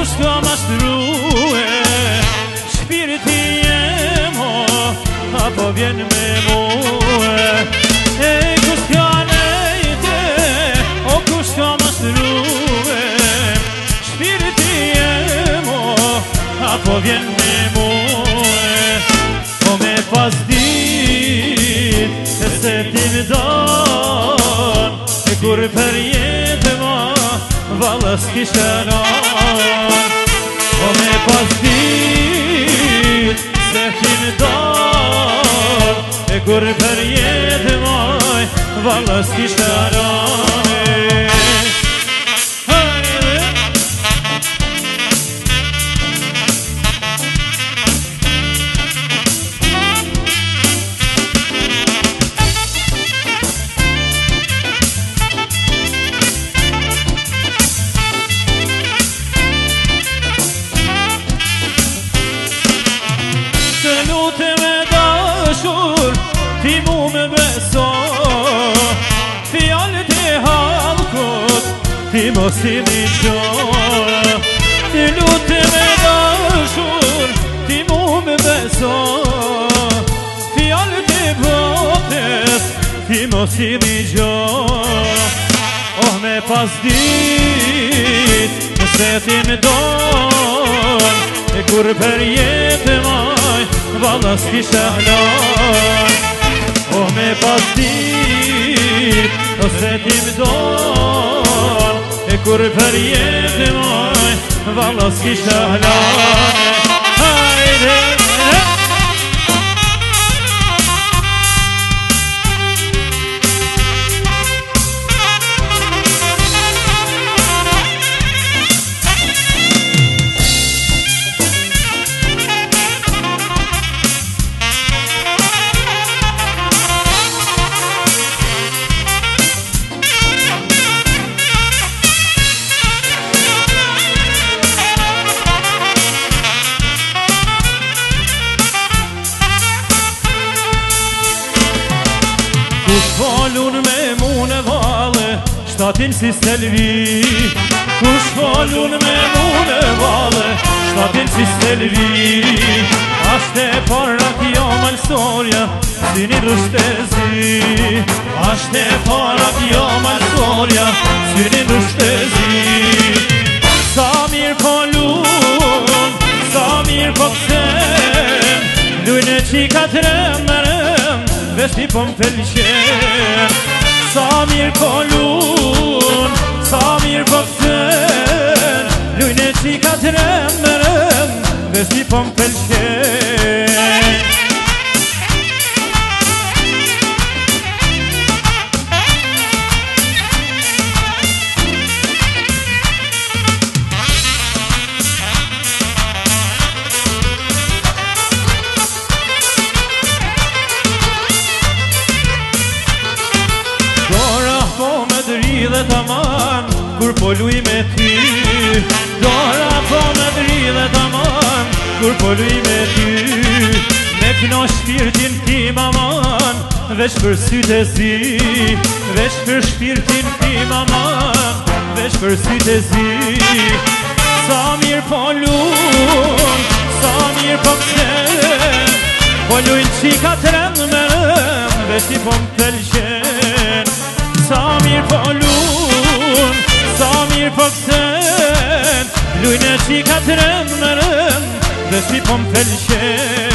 Kush ka mashtruhe shpirti jem apo vjen me muhe kush ka nejte kush ka mashtruhe shpirti jem apo vjen me muhe me pas dit se ti më don kur për jetë ma valës kisha me pas dit se ti më don kur për jetë maj valës kisha ti mu me beso fjallët e halkut ti mos i mi qo ti lutë me dashur ti mu me beso fjallët e botes ti mos i mi qo me pas dit se ti me don kur për jetë maj valës kisha me pas dit se ti më don kur për jetë maj valës kisha hajde Kush falun me mune vale, shtatin si selvi Kush falun me mune vale, shtatin si selvi Ashte para kjo malsorja, si një rushtezi Ashte para kjo malsorja, si një rushtezi Sa mirë falun, sa mirë po kësen Lujnë qika të remërëm Vesti po më felqen Sa mirë po lun Sa mirë po këtën Lujnë qika të remërëm Vesti po më felqen dhe taman, kur po luj me ty Dora po me dridhe taman, kur po luj me ty Me kno shpirtin tim aman, veç për sytë e zi Veç për shpirtin tim aman, veç për sytë e zi Sa mirë po lun, sa mirë po kësen Po lujnë qika të rendëm, veç i po më felqen Sa mirë po lun, sa mirë po kësen Lujnë qika të rendëm, veç i po më felqen